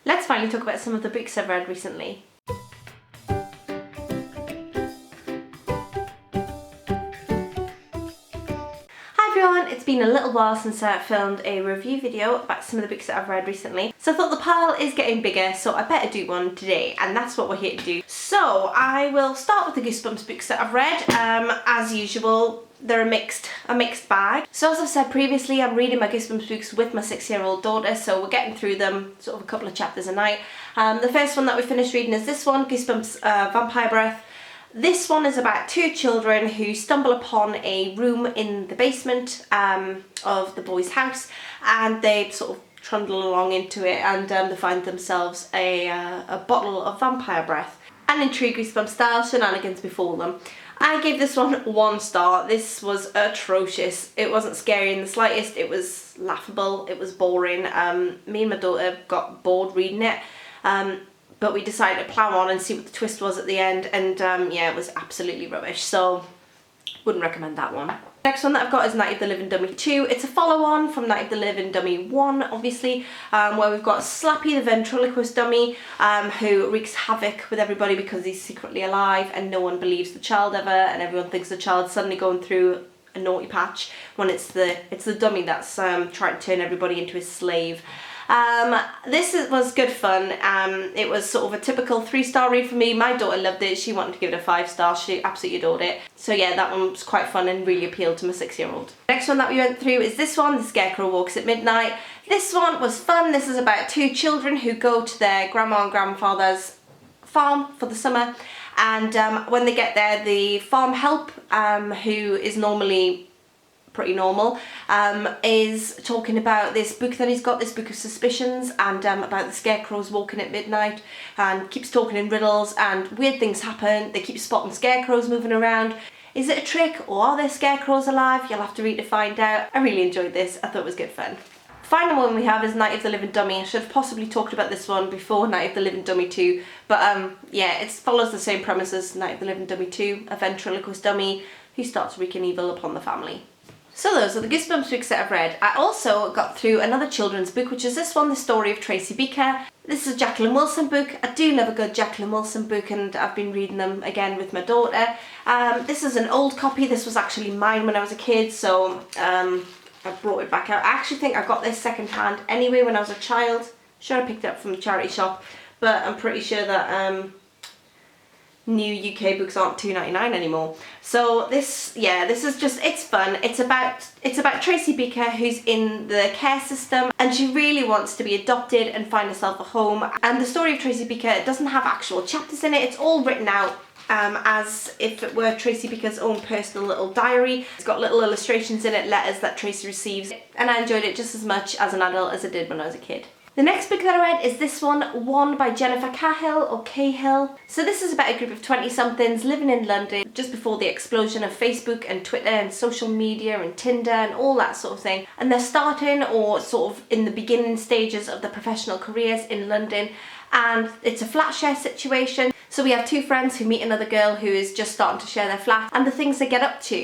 let's finally talk about some of the books I've read recently. It's been a little while since I filmed a review video about some of the books that I've read recently, so I thought the pile is getting bigger, so I better do one today, and that's what we're here to do. So I will start with the Goosebumps books that I've read. As usual, they're a mixed bag. So as I've said previously, I'm reading my Goosebumps books with my 6-year-old daughter, so we're getting through them sort of a couple of chapters a night. The first one that we finished reading is this one, Goosebumps Vampire Breath. This one is about two children who stumble upon a room in the basement of the boy's house, and they sort of trundle along into it, and they find themselves a bottle of vampire breath. And in true Goosebumps style, shenanigans befall them. I gave this one 1 star. This was atrocious. It wasn't scary in the slightest. It was laughable. It was boring. Me and my daughter got bored reading it. But we decided to plough on and see what the twist was at the end, and yeah, it was absolutely rubbish, so wouldn't recommend that one. Next one that I've got is Night of the Living Dummy 2. It's a follow-on from Night of the Living Dummy 1, obviously, where we've got Slappy the ventriloquist dummy, who wreaks havoc with everybody because he's secretly alive and no one believes the child ever, and everyone thinks the child's suddenly going through a naughty patch when it's the dummy that's trying to turn everybody into his slave. This was good fun. It was sort of a typical 3-star read for me. My daughter loved it. She wanted to give it a 5 stars. She absolutely adored it. So yeah, that one was quite fun and really appealed to my 6-year-old. Next one that we went through is this one, The Scarecrow Walks at Midnight. This one was fun. This is about two children who go to their grandma and grandfather's farm for the summer, and when they get there, the farm help, who is normally pretty normal, is talking about this book that he's got, this book of suspicions, and about the scarecrows walking at midnight, and keeps talking in riddles, and weird things happen. They keep spotting scarecrows moving around. Is it a trick, or are there scarecrows alive? You'll have to read to find out. I really enjoyed this. I thought it was good fun. Final one we have is Night of the Living Dummy. I should have possibly talked about this one before Night of the Living Dummy 2, but yeah, it follows the same premise as Night of the Living Dummy 2, a ventriloquist dummy who starts wreaking evil upon the family. So those are the Goosebumps books that I've read. I also got through another children's book, which is this one, The Story of Tracy Beaker. This is a Jacqueline Wilson book. I do love a good Jacqueline Wilson book, and I've been reading them again with my daughter. This is an old copy. This was actually mine when I was a kid, so I brought it back out. I actually think I got this second hand anyway when I was a child. Sure, I picked it up from a charity shop, but I'm pretty sure that new UK books aren't $2.99 anymore. So this is just, it's fun. It's about Tracy Beaker, who's in the care system, and she really wants to be adopted and find herself a home. And the story of Tracy Beaker doesn't have actual chapters in it. It's all written out as if it were Tracy Beaker's own personal little diary. It's got little illustrations in it, letters that Tracy receives, and I enjoyed it just as much as an adult as I did when I was a kid. The next book that I read is this one by Jennifer Cahill. So this is about a group of 20-somethings living in London just before the explosion of Facebook and Twitter and social media and Tinder and all that sort of thing. And they're starting, or sort of in the beginning stages of their professional careers in London, and it's a flat share situation. So we have two friends who meet another girl who is just starting to share their flat, and the things they get up to.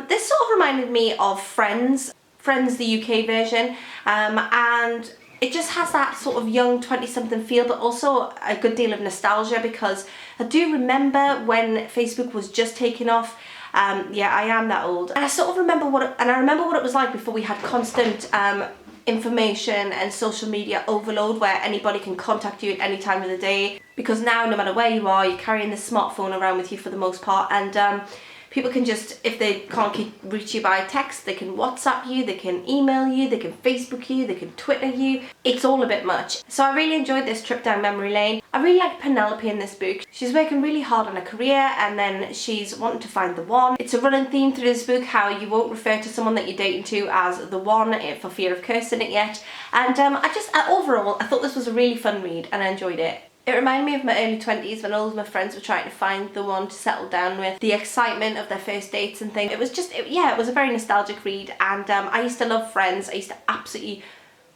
This sort of reminded me of Friends, the UK version, and it just has that sort of young 20-something feel, but also a good deal of nostalgia, because I do remember when Facebook was just taking off. Yeah, I am that old. And I sort of remember what it was like before we had constant information and social media overload, where anybody can contact you at any time of the day. Because now, no matter where you are, you're carrying this smartphone around with you for the most part, and people can just, if they can't reach you by text, they can WhatsApp you, they can email you, they can Facebook you, they can Twitter you. It's all a bit much. So I really enjoyed this trip down memory lane. I really like Penelope in this book. She's working really hard on her career, and then she's wanting to find the one. It's a running theme through this book, how you won't refer to someone that you're dating to as the one for fear of cursing it yet. And overall, I thought this was a really fun read, and I enjoyed it. It reminded me of my early 20s when all of my friends were trying to find the one to settle down with, the excitement of their first dates and things. It was just, it was a very nostalgic read, and I used to love Friends. I used to absolutely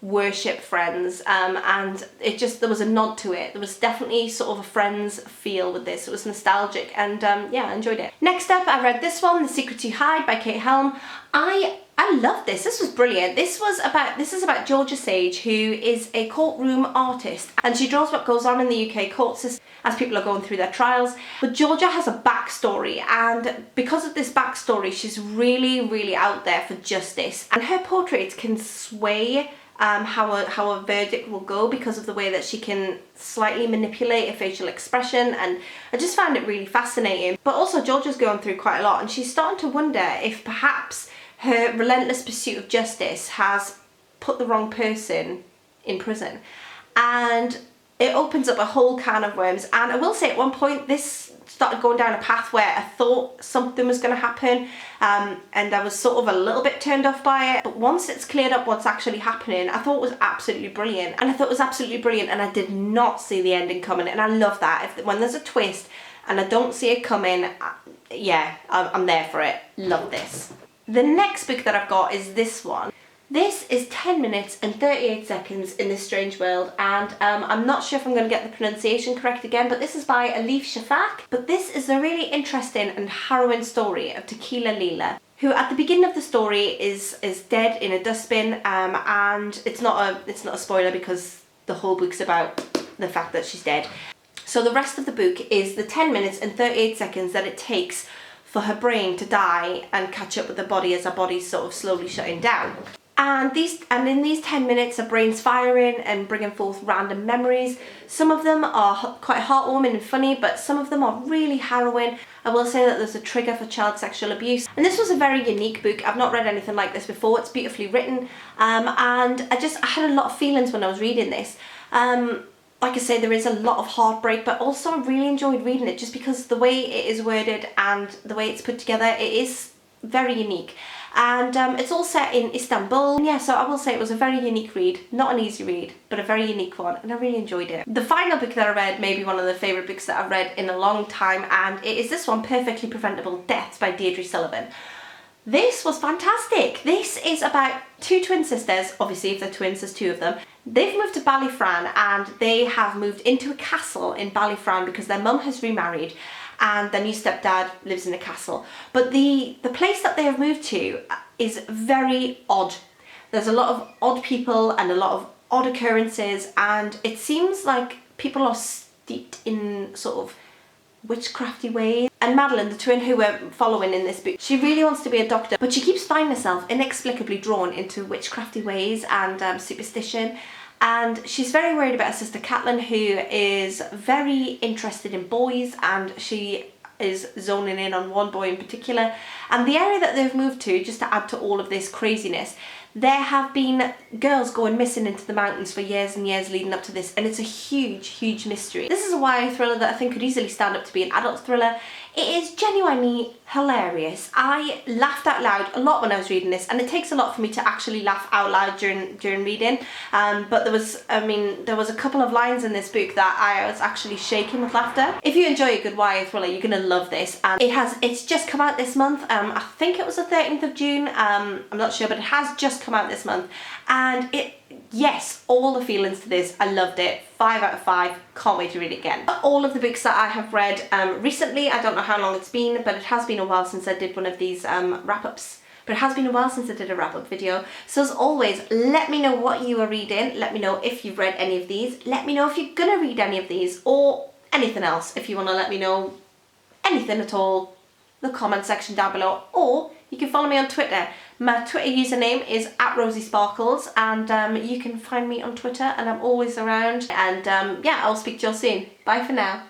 worship Friends, and there was a nod to it. There was definitely sort of a Friends feel with this. It was nostalgic, and yeah, I enjoyed it. Next up, I read this one, The Secret You Hide by Kate Helm. I I love this. This was brilliant. This is about Georgia Sage, who is a courtroom artist, and she draws what goes on in the UK court system as people are going through their trials. But Georgia has a backstory, and because of this backstory, she's really, really out there for justice. And her portraits can sway how a verdict will go because of the way that she can slightly manipulate a facial expression, and I just found it really fascinating. But also Georgia's going through quite a lot, and she's starting to wonder if perhaps her relentless pursuit of justice has put the wrong person in prison. And it opens up a whole can of worms. And I will say at one point this started going down a path where I thought something was going to happen, and I was sort of a little bit turned off by it. But once it's cleared up what's actually happening, I thought it was absolutely brilliant. And I thought it was absolutely brilliant, and I did not see the ending coming. And I love that. When there's a twist and I don't see it coming, yeah, I'm there for it. Love this. The next book that I've got is this one. This is 10 minutes and 38 seconds in this strange world, and I'm not sure if I'm going to get the pronunciation correct again, but this is by Alif Shafak. But this is a really interesting and harrowing story of Tequila Leela, who at the beginning of the story is dead in a dustbin, and it's not a spoiler because the whole book's about the fact that she's dead. So the rest of the book is the 10 minutes and 38 seconds that it takes for her brain to die and catch up with the body as her body's sort of slowly shutting down. And in these 10 minutes, her brain's firing and bringing forth random memories. Some of them are quite heartwarming and funny, but some of them are really harrowing. I will say that there's a trigger for child sexual abuse. And this was a very unique book. I've not read anything like this before. It's beautifully written. And I had a lot of feelings when I was reading this. Like I say, there is a lot of heartbreak, but also I really enjoyed reading it just because the way it is worded and the way it's put together, it is very unique. And it's all set in Istanbul. Yeah, so I will say it was a very unique read. Not an easy read, but a very unique one, and I really enjoyed it. The final book that I read may be one of the favourite books that I've read in a long time, and it is this one, Perfectly Preventable Deaths by Deirdre Sullivan. This was fantastic. This is about two twin sisters. Obviously, if they're twins, there's two of them. They've moved to Ballyfran, and they have moved into a castle in Ballyfran because their mum has remarried and their new stepdad lives in a castle. But the place that they have moved to is very odd. There's a lot of odd people and a lot of odd occurrences, and it seems like people are steeped in sort of witchcrafty ways. And Madeline, the twin who we're following in this book, she really wants to be a doctor, but she keeps finding herself inexplicably drawn into witchcrafty ways and superstition. And she's very worried about her sister Catelyn, who is very interested in boys, and she is zoning in on one boy in particular. And the area that they've moved to, just to add to all of this craziness, there have been girls going missing into the mountains for years and years leading up to this, and it's a huge, huge mystery. This is a YA thriller that I think could easily stand up to be an adult thriller. It is genuinely hilarious. I laughed out loud a lot when I was reading this, and it takes a lot for me to actually laugh out loud during reading. But there was a couple of lines in this book that I was actually shaking with laughter. If you enjoy a good YA thriller, you're gonna love this. And it's just come out this month. I think it was the 13th of June. I'm not sure, but it has just come out this month. And yes, all the feelings to this. I loved it. 5 out of 5. Can't wait to read it again. All of the books that I have read recently, I don't know how long it's been, but it has been a while since I did one of these wrap-ups. But it has been a while since I did a wrap-up video. So as always, let me know what you are reading. Let me know if you've read any of these. Let me know if you're gonna read any of these, or anything else. If you want to let me know anything at all, the comment section down below, or you can follow me on Twitter. My Twitter username is @RosieSparkles, and you can find me on Twitter, and I'm always around. And yeah, I'll speak to you all soon. Bye for now.